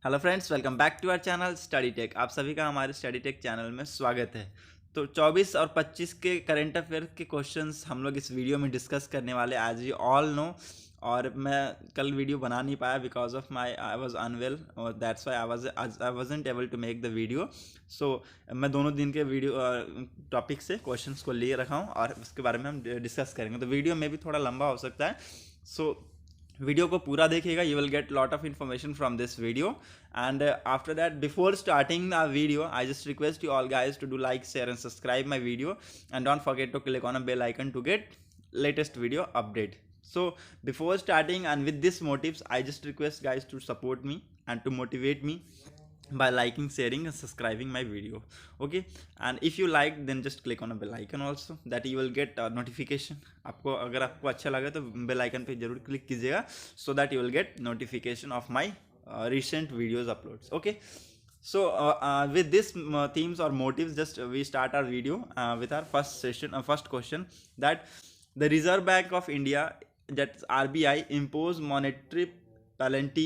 Hello friends, welcome back to our channel study tech. आप सभी का हमारे स्टडी टेक चैनल में स्वागत है। तो 24 और 25 के करंट अफेयर के क्वेश्चंस हम लोग इस वीडियो में डिस्कस करने वाले, एज यू ऑल नो। और मैं कल वीडियो बना नहीं पाया because of my I was unwell, और that's why I wasn't able to make the video. So मैं दोनों दिन के वीडियो टॉपिक से क्वेश्चंस को लिए रखा हूँ और उसके बारे में हम डिस्कस करेंगे। तो वीडियो में भी थोड़ा लंबा हो सकता है, सो वीडियो को पूरा देखिएगा। You will get lot of information from this video, and after that, before starting the video, I just request you all guys to do like, share and subscribe my video, and don't forget to click on a bell icon to get latest video update. So before starting and with these motives, I just request guys to support me and to motivate me by liking, sharing and subscribing my video. Okay, and if you like, then just click on a bell icon also, that you will get a notification. आपको अगर आपको अच्छा लगे तो bell icon पे जरूर click कीजिएगा, so that you will get notification of my recent videos uploads. Okay, so with this themes or motives, just we start our video with our first session, first question, that the Reserve Bank of India, that RBI, imposed monetary penalty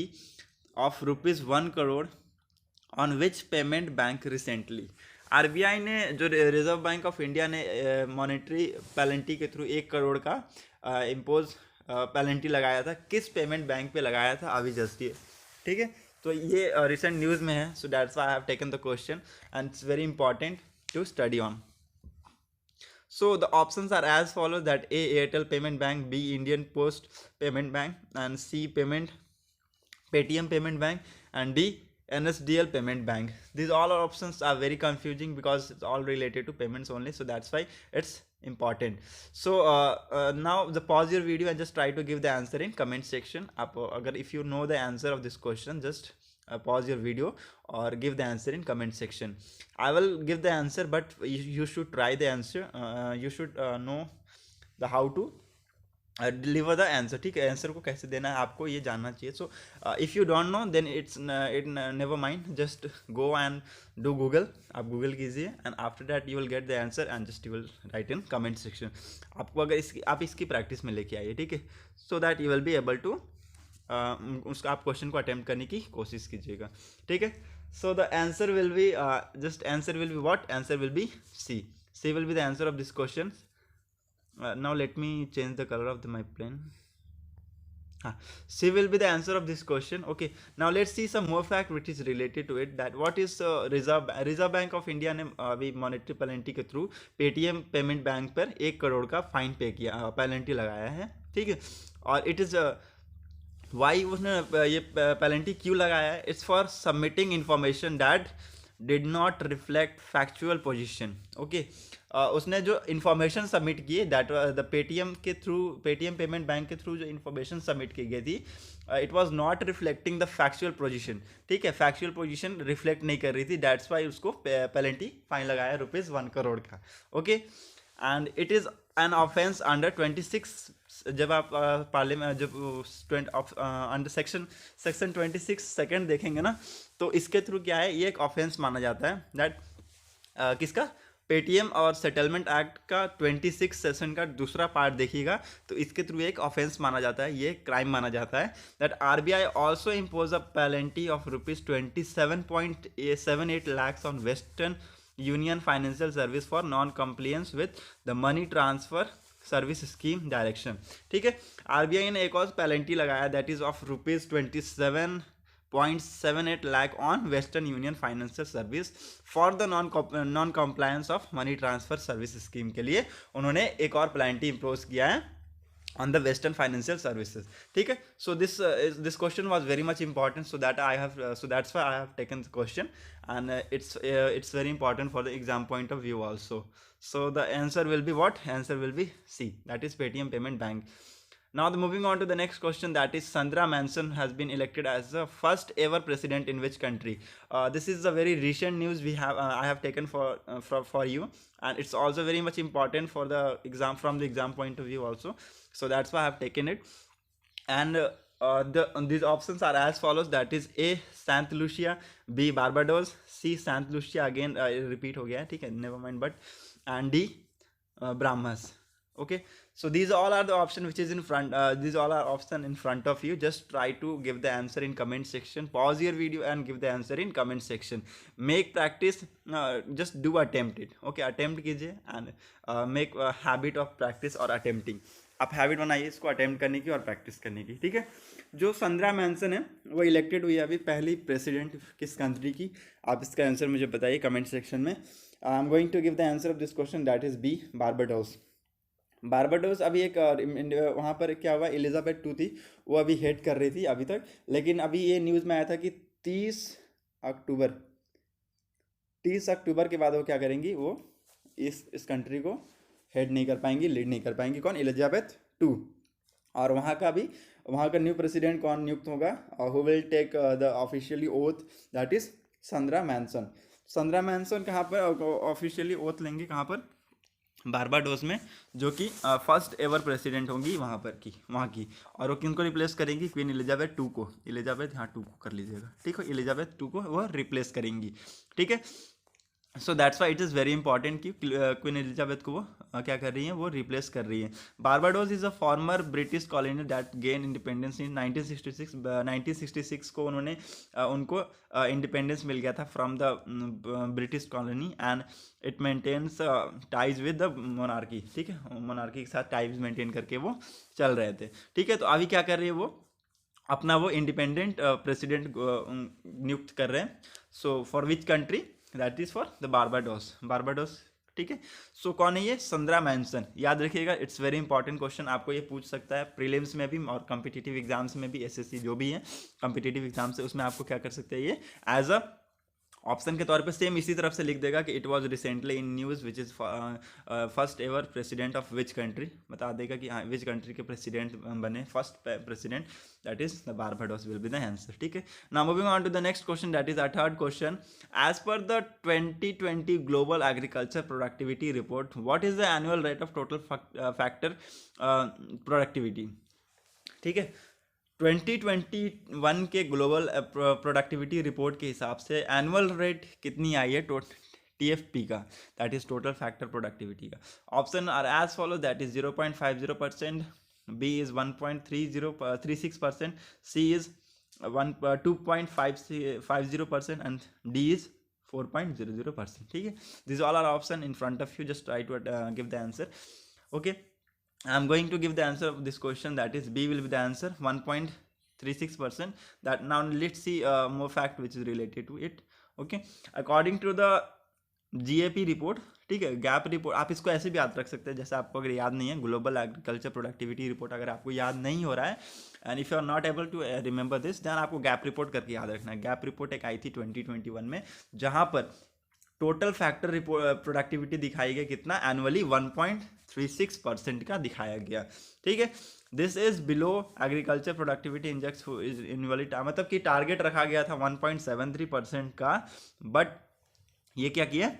of rupees 1 crore on which payment bank recently. RBI ने, जो reserve bank of India ने, monetary penalty के through 1 crore का impose penalty लगाया था, किस payment bank पे लगाया था अभी जस्ट ये। ठीक है, तो ये रिसेंट न्यूज़ में है, so that's why I have taken the question and it's very important to study on. So the options are as follows, that A, Airtel Payment Bank, B, Indian Post Payment Bank, and C, Paytm Payment Bank, and D, NSDL Payment Bank. These all options are very confusing because it's all related to payments only, so that's why it's important. So now the pause your video and just try to give the answer in comment section. If you know the answer of this question, just pause your video or give the answer in comment section. I will give the answer, but you should try the answer. You should know the how to deliver the answer. ठीक है, answer को कैसे देना है आपको ये जानना चाहिए. So if you don't know, then it's it never mind, just go and do Google. आप गूगल कीजिए and after that you will get the answer and just you will write in comment section. आपको अगर इसकी practice में लेके आइए, ठीक है, so that you will be able to उसका आप क्वेश्चन को अटेम्प्ट करने की कोशिश कीजिएगा. ठीक है, so the answer will be just answer will be what, answer will be C. C will be the answer of this question. Now let me change the color of my pen. C will be the answer of this question. Okay, now let's see some more fact which is related to it, that what is Reserve Bank of India ने अभी monetary penalty के through Paytm payment bank पर 1 करोड़ का fine पे किया, penalty लगाया है. ठीक है, और इट इज़ वाई उसने ये पेनल्टी क्यों लगाया है? It's for submitting information that did not reflect factual position. Okay, उसने जो इन्फॉर्मेशन सबमिट की, दैट द पेटीएम के थ्रू, पेटीएम पेमेंट बैंक के थ्रू जो इन्फॉर्मेशन सबमिट की गई थी, it was not reflecting the factual position. ठीक है, फैक्चुअल पोजीशन रिफ्लेक्ट नहीं कर रही थी, दैट्स वाई उसको पेनल्टी फाइन लगाया रुपीज़ 1 करोड़ का. Okay, and it is an offence under 26. जब आप पार्लियामेंट जब अंडर सेक्शन 26 सेकेंड देखेंगे ना, तो इसके थ्रू क्या है, ये एक ऑफेंस माना जाता है. दैट किसका, पेटीएम और सेटलमेंट एक्ट का 26 सेशन का दूसरा पार्ट देखिएगा, तो इसके थ्रू एक ऑफेंस माना जाता है, ये क्राइम माना जाता है. That RBI also impose a penalty of ₹27.78 lakhs on western union financial service for non compliance with the money transfer service scheme direction. ठीक है, आरबीआई ने एक और पेनल्टी लगाया, that is of ₹27.78 lakh on Western Union Financial Service for the non compliance of money transfer service scheme के लिए उन्होंने एक और पेनल्टी इम्पोज किया है on the Western Financial Services. ठीक है, so this question was very much important, so that's why I have taken the question, and it's very important for the exam point of view also. So the answer will be what? Answer will be C, that is Paytm Payment Bank. Now moving on to the next question, that is Sandra Manson has been elected as the first ever president in which country? This is a very recent news we have I have taken for you, and it's also very much important for the exam, from the exam point of view also, so that's why I have taken it. And these options are as follows, that is A, Saint Lucia, B, Barbados, C, Saint Lucia, again repeat हो गया है, ठीक है, never mind, but, and D, Brahmas. Okay, So these all are the option which is in front. These all are option in front of you. Just try to give the answer in comment section. Pause your video and give the answer in comment section. Make practice. Just do attempt it. Okay, attempt कीजिए and make a habit of practice or attempting. आप habit बनाइए इसको attempt करने की और practice करने की, ठीक है। जो संद्रा मैनसन है वो इलेक्टेड हुई है अभी पहली प्रेसिडेंट किस कंट्री की, आप इसका आंसर मुझे बताइए कमेंट सेक्शन में। I am going to give the answer of this question, that is B, Barbados. Barbados अभी एक वहाँ पर क्या हुआ, एलिजाबेथ टू थी, वो अभी हेड कर रही थी अभी तक, लेकिन अभी ये न्यूज़ में आया था कि 30 अक्टूबर के बाद वो क्या करेंगी, वो इस कंट्री को हेड नहीं कर पाएंगी, लीड नहीं कर पाएंगी। कौन, एलिजाबेथ टू। और वहाँ का न्यू प्रेसिडेंट कौन नियुक्त होगा, who will take the officially oath, that is Sandra Manson. Sandra Manson कहाँ पर ऑफिशियली ओथ लेंगे, कहाँ पर, बारबाडोस में, जो कि फर्स्ट एवर प्रेसिडेंट होंगी वहाँ की। और वो किनको रिप्लेस करेंगी, क्वीन एलिजाबेथ टू को। एलिजाबेथ यहाँ टू को कर लीजिएगा, ठीक है, एलिजाबेथ टू को वो रिप्लेस करेंगी, ठीक है। So that's why it is very important कि क्वीन एलिजाबेथ को वो क्या कर रही हैं, वो रिप्लेस कर रही हैं। Barbados is a former British colony that gain independence in 1966। 1966 को उनको इंडिपेंडेंस मिल गया था from the British colony, and it maintains ties with the monarchy, ठीक है, मोनार्की के साथ टाइज मेंटेन करके वो चल रहे थे, ठीक है। तो अभी क्या कर रही है, वो अपना वो इंडिपेंडेंट प्रेसिडेंट नियुक्त कर रहे हैं। So for which country, that is for the Barbados, ठीक है। सो कौन है ये, संद्रा मैनसन, याद रखिएगा, इट्स वेरी इंपॉर्टेंट क्वेश्चन, आपको ये पूछ सकता है प्रीलिम्स में भी और कॉम्पिटिटिव एग्जाम्स में भी, एसएससी जो भी है कॉम्पिटिटिव एग्जाम्स है उसमें आपको क्या कर सकते हैं, ये एज अ ऑप्शन के तौर पे सेम इसी तरफ से लिख देगा कि it was recently in news which is first ever president of which country, बता देगा कि हाँ विच कंट्री के प्रेसिडेंट बने first president, that is the Barbados will be the answer, ठीक है। Now moving on to the next question, that is our third question. As per the 2020 global agriculture productivity report, what is the annual rate of total factor productivity, ठीक है। 2021 के global productivity report के हिसाब से annual rate कितनी आई है TFP का, that is total factor productivity का। Option are as follow, that is 0.50%, B is 1.3036%, C is 2.50% and D is 4.00%, ठीक है। This all are option in front of you, just try to give the answer, okay. I'm going to give the answer of this question, that is B will be the answer, 1.36%. That now let's see more fact which is related to it, okay। According to the GAP report, ठीक है, gap report, आप इसको ऐसे भी याद रख सकते हैं, जैसे आपको अगर याद नहीं है ग्लोबल एग्रीकल्चर प्रोडक्टिविटी रिपोर्ट, अगर आपको याद नहीं हो रहा है and if you are not able to remember this, then आपको गैप रिपोर्ट करके याद रखना है। गैप रिपोर्ट एक आई थी 2021 में, जहाँ पर टोटल फैक्टर प्रोडक्टिविटी दिखाई गई कितना, एनुअली 1.36% का दिखाया गया, ठीक है। This is below agriculture productivity index annually, मतलब कि टारगेट रखा गया था 1.73% का, बट ये क्या किया,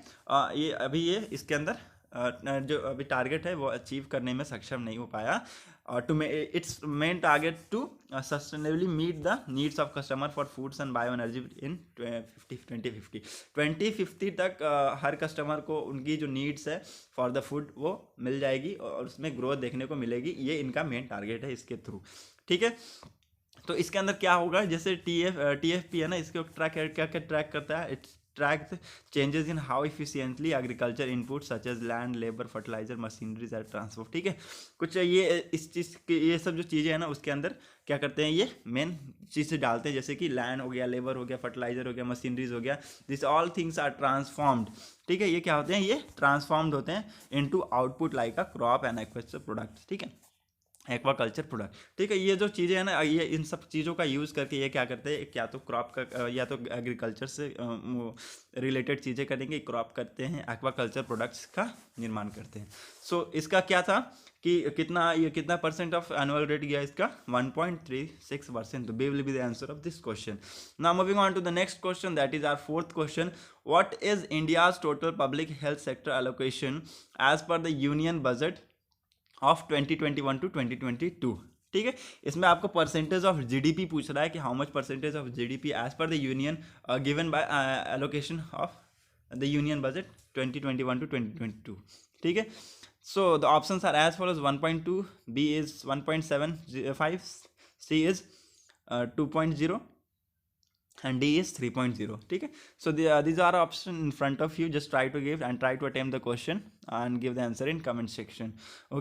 ये अभी ये इसके अंदर जो अभी टारगेट है वो अचीव करने में सक्षम नहीं हो पाया। To its main target to sustainably meet the needs of customer for foods and bioenergy in 2050 तक हर कस्टमर को उनकी जो नीड्स है फॉर द फूड वो मिल जाएगी और उसमें ग्रोथ देखने को मिलेगी, ये इनका मेन टारगेट है इसके थ्रू, ठीक है। तो इसके अंदर क्या होगा, जैसे TFP है ना, इसको क्या ट्रैक करता है, it's track the changes in how efficiently agriculture inputs such as land, labor, fertilizer, machineries and transport, ठीक है। कुछ ये इस चीज़ के ये सब जो चीज़ें हैं ना उसके अंदर क्या करते हैं, ये मेन चीज़ें डालते हैं, जैसे कि लैंड हो गया, लेबर हो गया, फर्टिलाइजर हो गया, मशीनरीज हो गया, this all things are transformed, ठीक है। ये क्या होते हैं, ये ट्रांसफॉर्म्ड होते हैं into output like a crop and aquaculture products, ठीक है, एक्वाकल्चर प्रोडक्ट, ठीक है। ये जो चीज़ें हैं ना, ये इन सब चीज़ों का यूज़ करके ये क्या करते हैं, क्या तो क्रॉप का या तो एग्रीकल्चर से रिलेटेड चीज़ें करेंगे, क्रॉप करते हैं, एक्वाकल्चर प्रोडक्ट्स का निर्माण करते हैं। सो इसका क्या था कि कितना परसेंट ऑफ एनुअल रेट गया इसका, 1.36%, तो B will be the answer of this question. Now moving on to the next question, that is our fourth question. What is India's total public health sector allocation as per the union budget of 2021 to 2022, ठीक है। इसमें आपको percentage of GDP पूछ रहा है कि how much percentage of GDP as per the union given by allocation of the union budget 2021 to 2022, ठीक है। So the options are as follows: 1.2, B is 1.75, C is 2.0, and D is 3.0. ठीक है, so these are options in front of you. Just try to give and try to attempt the question and give the answer in comment section.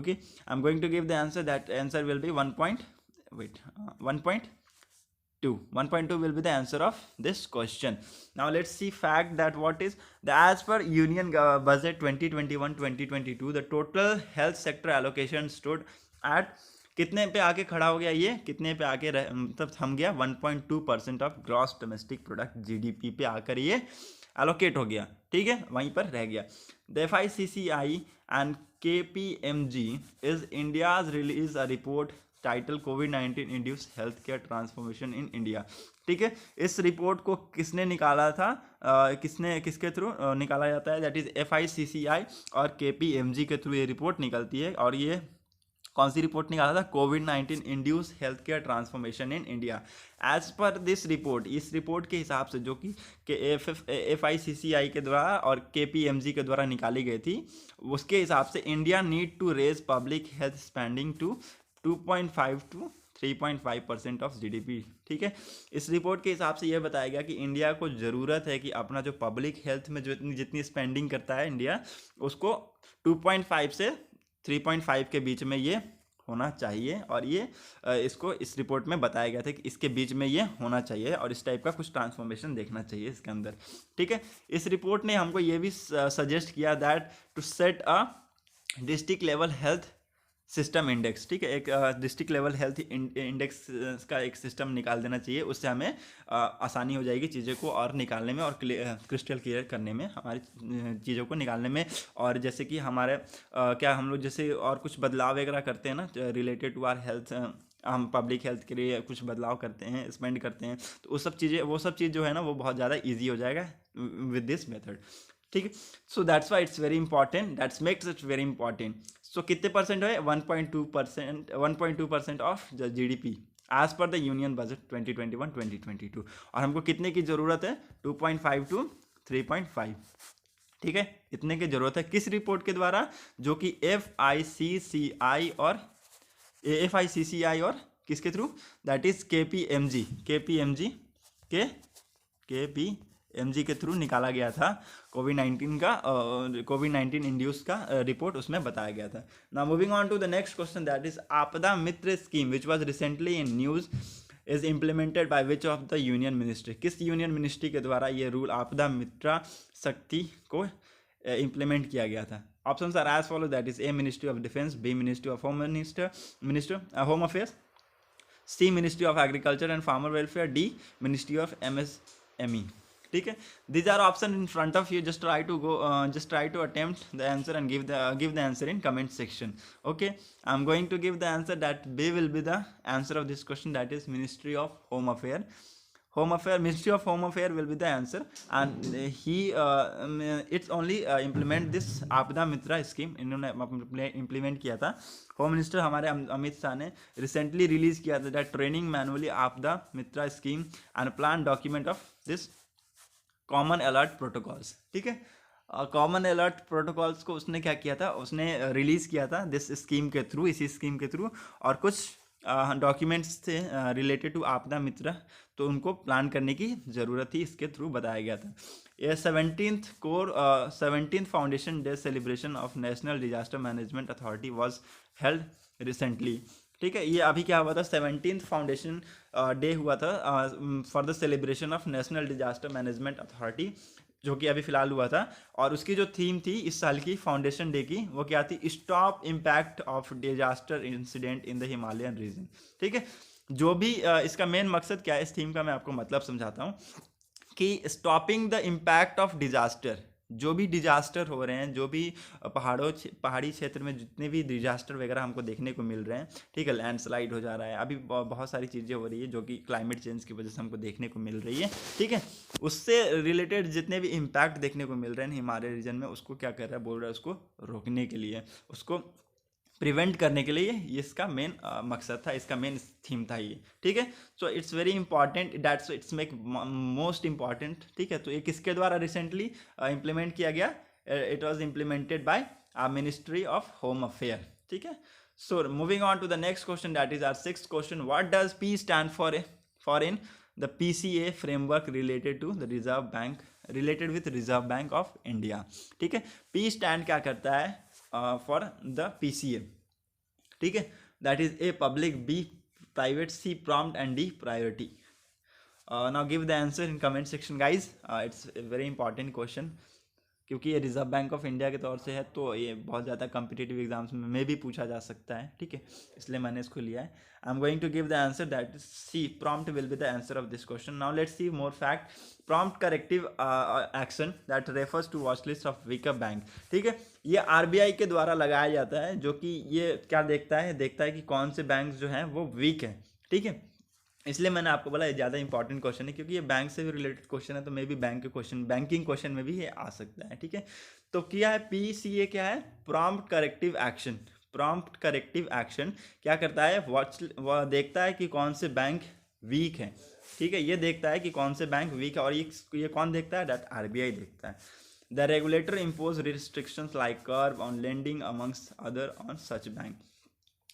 Okay, I'm going to give the answer. That answer will be 1.2. 1.2 will be the answer of this question. Now let's see fact that what is the as per Union Budget 2021-2022 the total health sector allocation stood at कितने पे आके खड़ा हो गया, ये कितने पे आके मतलब थम गया, 1.2% of gross domestic product GDP पे आकर ये एलोकेट हो गया. ठीक है, वहीं पर रह गया. The FICCI and KPMG is India's release a report title covid induce health care transformation in India. ठीक है, इस रिपोर्ट को किसने निकाला था, किसके थ्रू निकाला जाता है, दैट इज FICCI और KPMG के थ्रू ये रिपोर्ट निकलती है. और ये कौन सी रिपोर्ट निकाला था, कोविड-19 induce health care transformation in India. As per this report, इस रिपोर्ट के हिसाब से जो कि FICCI के द्वारा और KPMG के द्वारा निकाली गई थी, उसके हिसाब से India need to raise public health spending to 2.5 to 3.5% ऑफ GDP. ठीक है, इस रिपोर्ट के हिसाब से यह बताया गया कि इंडिया को ज़रूरत है कि अपना जो पब्लिक हेल्थ में जो जितनी स्पेंडिंग करता है इंडिया, उसको 2.5 से 3.5 के बीच में ये होना चाहिए. और ये इसको इस रिपोर्ट में बताया गया था कि इसके बीच में ये होना चाहिए और इस टाइप का कुछ ट्रांसफॉर्मेशन देखना चाहिए इसके अंदर. ठीक है, इस रिपोर्ट ने हमको ये भी सजेस्ट किया that to set a district level health system index. ठीक है, एक डिस्ट्रिक्ट लेवल हेल्थ इंडेक्स का एक सिस्टम निकाल देना चाहिए. उससे हमें आसानी हो जाएगी चीज़ों को और निकालने में और क्रिस्टल क्लियर करने में, हमारी चीज़ों को निकालने में. और जैसे कि हमारे क्या हम लोग जैसे और कुछ बदलाव वगैरह करते हैं ना रिलेटेड टू आर हेल्थ, हम पब्लिक हेल्थ के लिए कुछ बदलाव करते हैं, स्पेंड करते हैं, तो वो सब चीज़ जो है ना वो बहुत ज़्यादा ईजी हो जाएगा विद दिस मेथड. ठीक है, so that's why it's very important, that's makes it very important. सो कितने परसेंट है, 1.2% of GDP as per the union budget 2021-2022. और हमको कितने की ज़रूरत है, 2.5 to 3.5. ठीक है, इतने की ज़रूरत है. किस रिपोर्ट के द्वारा, जो कि FICCI और किसके थ्रू, दैट इज KPMG के थ्रू निकाला गया था. कोविड-19 इंड्यूस का रिपोर्ट उसमें बताया गया था. Now moving on to the next question, that is Aapda Mitra scheme which was recently in news is implemented by which of the union ministry. किस यूनियन मिनिस्ट्री के द्वारा ये रूल आपदा मित्र शक्ति को इम्प्लीमेंट किया गया था. Options are as follow, that is A ministry of defence, B ministry of home affairs, C ministry of agriculture and farmer welfare, D ministry of MSME. ठीक है, these are option in front of you. Just try to attempt the answer and give the answer in comment section. Okay, I'm going to give the answer that B will be the answer of this question, that is Ministry of Home Affairs. Ministry of Home Affairs will be the answer, and it's only implement this आपदा Mitra scheme. इन्होंने implement किया था. Home minister हमारे अमित शाह ने recently release किया था that training manually Aapda Mitra scheme and plan document of this common alert protocols. ठीक है, कॉमन अलर्ट प्रोटोकॉल्स को उसने क्या किया था, उसने रिलीज़ किया था दिस स्कीम के थ्रू, इसी स्कीम के थ्रू. और कुछ डॉक्यूमेंट्स थे रिलेटेड टू आपदा मित्र, तो उनको प्लान करने की ज़रूरत थी, इसके थ्रू बताया गया था. ये 17th foundation day celebration of national disaster management authority was held recently. ठीक है, ये अभी क्या हुआ था, 17th फाउंडेशन डे हुआ था for the celebration of national disaster management authority, जो कि अभी फिलहाल हुआ था. और उसकी जो थीम थी इस साल की फाउंडेशन डे की, वो क्या थी, stop impact of disaster incident in the Himalayan region. ठीक है, जो भी इसका मेन मकसद क्या है, इस थीम का मैं आपको मतलब समझाता हूँ कि stopping the impact of disaster, जो भी डिजास्टर हो रहे हैं, जो भी पहाड़ी क्षेत्र में जितने भी डिजास्टर वगैरह हमको देखने को मिल रहे हैं. ठीक है, लैंडस्लाइड हो जा रहा है, अभी बहुत सारी चीज़ें हो रही है जो कि क्लाइमेट चेंज की वजह से हमको देखने को मिल रही है. ठीक है, उससे रिलेटेड जितने भी इम्पैक्ट देखने को मिल रहे हैं हिमालय रीजन में, उसको क्या कर रहा है, बोल रहा है उसको रोकने के लिए, उसको प्रिवेंट करने के लिए ये इसका मेन मकसद था, इसका मेन थीम था ये. ठीक है, so it's very important, that's it's make most important. ठीक है, तो ये किसके द्वारा रिसेंटली इम्प्लीमेंट किया गया, it was implemented by ministry of home affair, ठीक है। So moving on to the next question, that is our sixth question, what does P stand for in the PCA framework related to the reserve bank, related with reserve bank of India, ठीक है। P stand क्या करता है for the PCA, ठीक है, that is A public, B private, C prompt and D priority. Now give the answer in comment section guys, it's very important question, क्योंकि ये reserve bank of India के तौर से है, तो ये बहुत ज़्यादा कम्पिटिटिव एग्जाम्स में भी पूछा जा सकता है, ठीक है, इसलिए मैंने इसको लिया है। I am going to give the answer, that C prompt will be the answer of this question. Now let's see more fact, prompt corrective action that refers to watch list of weaker bank, ठीक है, ये RBI के द्वारा लगाया जाता है, जो कि ये क्या देखता है कि कौन से बैंक जो हैं वो वीक है, ठीक है, इसलिए मैंने आपको बोला ये ज़्यादा इंपॉर्टेंट क्वेश्चन है, क्योंकि ये बैंक से भी रिलेटेड क्वेश्चन है, तो मे बी बैंक के क्वेश्चन, बैंकिंग क्वेश्चन में भी ये आ सकता है, ठीक है। तो क्या है पीसीए, क्या है prompt corrective action, prompt corrective action क्या करता है, वह देखता है कि कौन से बैंक वीक है, ठीक है, ये देखता है कि कौन से बैंक वीक है, और ये कौन देखता है, दैट आरबीआई देखता है। The regulator impose restrictions like curve on lending amongst other on such bank,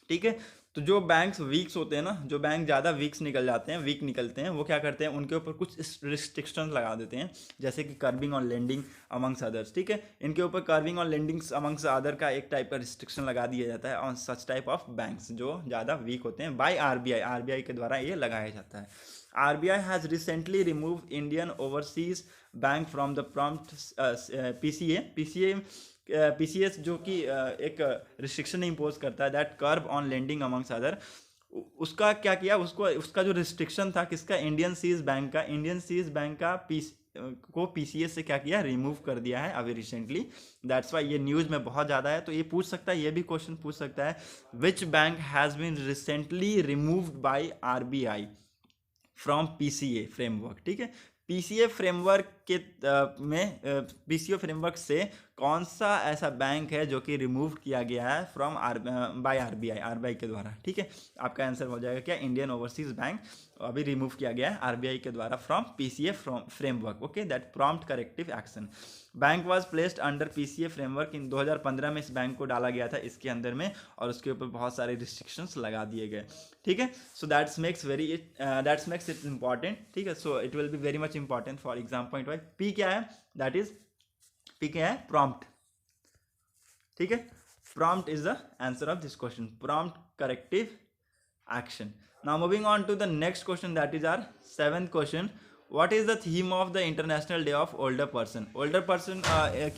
ठीक है। तो जो बैंक्स वीक्स होते हैं ना, जो बैंक ज़्यादा वीक निकलते हैं, वो क्या करते हैं, उनके ऊपर कुछ रिस्ट्रिक्शंस लगा देते हैं, जैसे कि curving on lending amongst others, ठीक है, इनके ऊपर कर्विंग ऑन लेंडिंग्स अमंग्स अदर का एक टाइप का रिस्ट्रिक्शन लगा दिया जाता है on such type of banks जो ज़्यादा वीक होते हैं, बाय आरबीआई के द्वारा ये लगाया जाता है। RBI has recently remove Indian overseas bank from the prompt PCS जो कि एक रिस्ट्रिक्शन इम्पोज करता है, that curve on lending amongst other, उसका क्या किया, उसका जो रिस्ट्रिक्शन था किसका, इंडियन सीज बैंक का को पीसीएस से क्या किया, रिमूव कर दिया है अभी रिसेंटली, दैट्स वाई ये न्यूज़ में बहुत ज़्यादा है। तो ये पूछ सकता है, ये भी क्वेश्चन पूछ सकता है, which bank has been recently removed by RBI from PCA framework, ठीक है, पीसीए फ्रेमवर्क के पीसीए फ्रेमवर्क से कौन सा ऐसा बैंक है जो कि रिमूव किया गया है फ्रॉम बाय आरबीआई के द्वारा, ठीक है, आपका आंसर हो जाएगा क्या, इंडियन ओवरसीज बैंक अभी रिमूव किया गया है आरबीआई के द्वारा from PCA framework, okay, that prompt corrective action. Bank was placed under PCA framework in 2015 में इस बैंक को डाला गया था इसके अंदर में, और उसके ऊपर बहुत सारे रिस्ट्रिक्शंस लगा दिए गए, ठीक है। So that's makes it important, ठीक है, so it will be very much important for exam point wise. P क्या है, दैट इज पी क्या है, प्रॉम्प्ट, ठीक है, prompt is the answer of this question, prompt corrective action. Now moving on to the next question, that is our seventh question. What is the theme of the International Day of Older Person? Older Person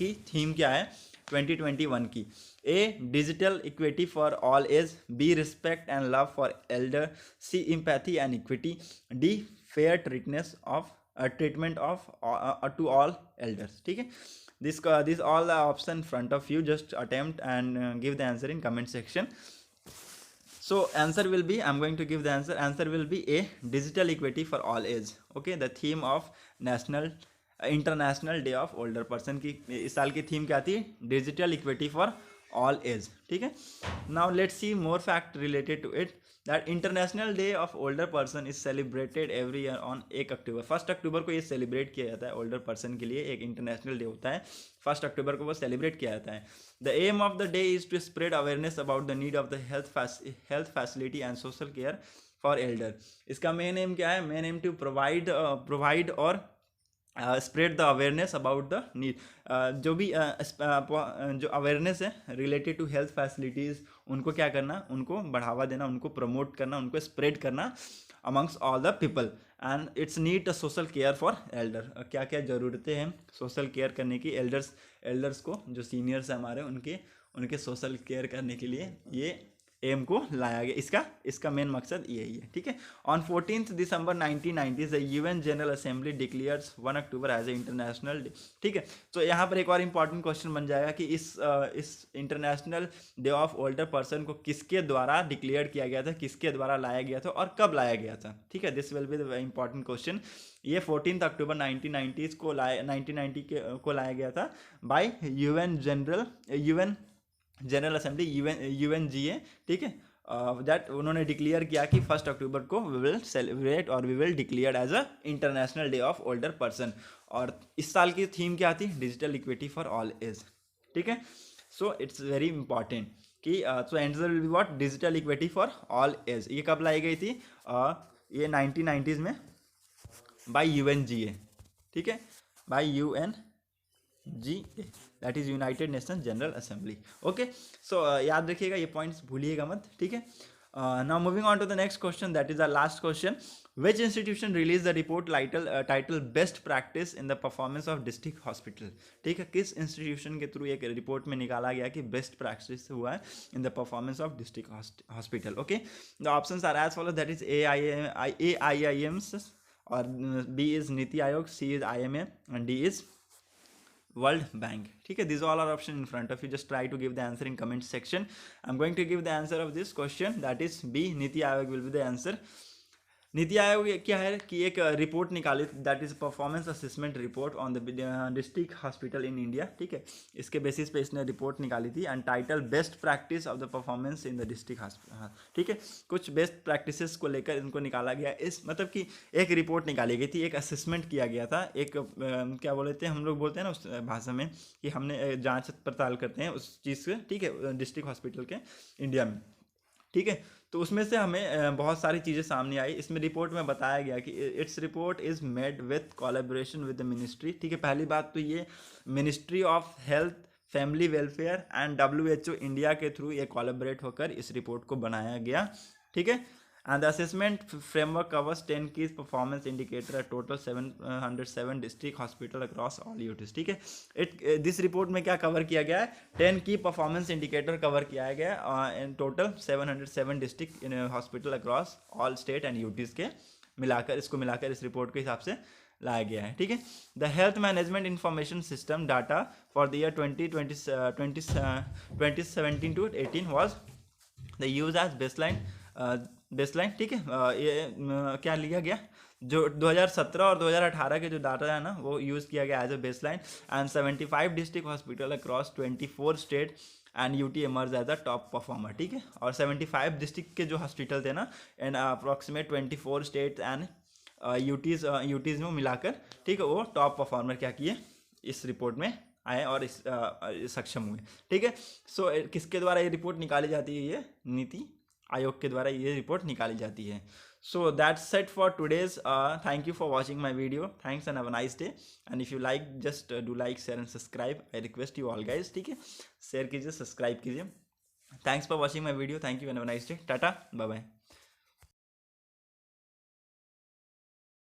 की theme क्या है 2021 की? A. Digital equity for all age. B. Respect and love for elder. C. Empathy and equity. D. Fair treatment of to all elders. ठीक है, this all the option front of you. Just attempt and give the answer in comment section. So answer will be, I'm going to give the answer. Answer will be A. Digital equity for all age. Okay, the theme of International Day of Older Person की इस साल की theme क्या थी? Digital equity for all age. ठीक है. Now let's see more fact related to it. That International Day of Older Person is celebrated every year on 1 अक्टूबर. 1 अक्टूबर को ये सेलिब्रेट किया जाता है ओल्डर पर्सन के लिए, एक इंटरनेशनल डे होता है, 1 अक्टूबर को वो सेलिब्रेट किया जाता है। The aim of the day is to spread awareness about the need of the health facility and social care for elder. इसका मेन एम क्या है? मेन एम टू प्रोवाइड और spread the awareness about the need, जो भी जो awareness है related to health facilities, उनको क्या करना, उनको बढ़ावा देना, उनको प्रमोट करना, उनको स्प्रेड करना amongst all the people. And it's need a social care for Elder, क्या क्या ज़रूरतें हैं सोशल केयर करने की, एल्डर्स को, जो सीनियर्स हैं हमारे, उनके सोशल केयर करने के लिए ये एम को लाया गया। इसका मेन मकसद यही है, ठीक है। On 14 December 1990 the UN general assembly declares 1 October as a international day, ठीक है। तो यहाँ पर एक और इम्पॉर्टेंट क्वेश्चन बन जाएगा कि इस international day of older person को किसके द्वारा डिक्लेयर किया गया था, किसके द्वारा लाया गया था और कब लाया गया था, ठीक है। This will be the important question. ये 14 अक्टूबर 1990 को लाया गया था bye UN general assembly, UNGA, ठीक है। दैट उन्होंने डिक्लेयर किया कि 1 अक्टूबर को वी विल सेलिब्रेट और we will declare as a international day of older person. और इस साल की थीम क्या थी? Digital equity for all age, ठीक है। सो इट्स वेरी इंपॉर्टेंट कि so answer will be what, digital equity for all age. ये कब लाई गई थी? ये 1990s में बाय यूएनजीए, ठीक है, by UNGA, that is United Nation General Assembly. Okay, so याद रखिएगा ये पॉइंट्स, भूलिएगा मत, ठीक है। Now moving on to the next question, that is the last question. Which institution released the report title Best Practice in the Performance of District Hospital? ठीक है, किस इंस्टीट्यूशन के थ्रू एक रिपोर्ट में निकाला गया कि बेस्ट प्रैक्टिस हुआ है in the performance of district hospital? Okay, the options are as follow, that is AIIMS, और B is NITI Aayog, C is IMA, and D is World Bank. ठीक है, these all are options in front of you. Just try to give the answer in comment section. I'm going to give the answer of this question. That is B. NITI Aayog will be the answer. NITI Aayog क्या है कि एक report निकाली, that is performance assessment report on the district hospital in India. ठीक है, इसके basis पे इसने रिपोर्ट निकाली थी and title best practice of the performance in the district hospital. ठीक है, कुछ बेस्ट प्रैक्टिसेस को लेकर इनको निकाला गया, इस मतलब कि एक रिपोर्ट निकाली गई थी, एक असेसमेंट किया गया था, एक क्या बोलते हैं हम लोग बोलते हैं ना उस भाषा में कि हमने जाँच पड़ताल करते हैं उस चीज़ से, ठीक है, डिस्ट्रिक्ट हॉस्पिटल के इंडिया में। ठीक है, तो उसमें से हमें बहुत सारी चीज़ें सामने आई। इसमें रिपोर्ट में बताया गया कि its report is made with collaboration with the ministry. ठीक है, पहली बात तो ये ministry of health, family welfare and WHO India के थ्रू ये कोलैबोरेट होकर इस रिपोर्ट को बनाया गया। ठीक है, and the assessment framework covers 10 key performance indicator at total 707 district hospital across all UTs। ठीक है, दिस रिपोर्ट में क्या कवर किया गया है? 10 की परफॉर्मेंस इंडिकेटर कवर किया गया in total 707 district hospital across all state and UTs के मिलाकर, इसको मिलाकर इस रिपोर्ट के हिसाब से लाया गया है। ठीक है, the health management information system data for the year 2017 to 18 was the use as baseline. ठीक है, ये क्या लिया गया, जो 2017 और 2018 के जो डाटा है ना वो यूज़ किया गया as a baseline and 75 district hospital across 24 state and UT emerge as a top performer. ठीक है, और 75 डिस्ट्रिक्ट के जो हॉस्पिटल थे ना and approximate 24 state and UTs में मिलाकर, ठीक है, वो टॉप परफॉर्मर क्या किए इस रिपोर्ट में आए और इस सक्षम हुए। ठीक है, सो किसके द्वारा ये रिपोर्ट निकाली जाती है? ये नीति आयोग के द्वारा ये रिपोर्ट निकाली जाती है। So that's set for today's. Thank you for watching my video, thanks and have a nice day, and if you like just do like, share and subscribe. I request you all guys, ठीक है, share कीजिए, subscribe कीजिए। Thanks for watching my video, thank you and have a nice day, tata, bye bye.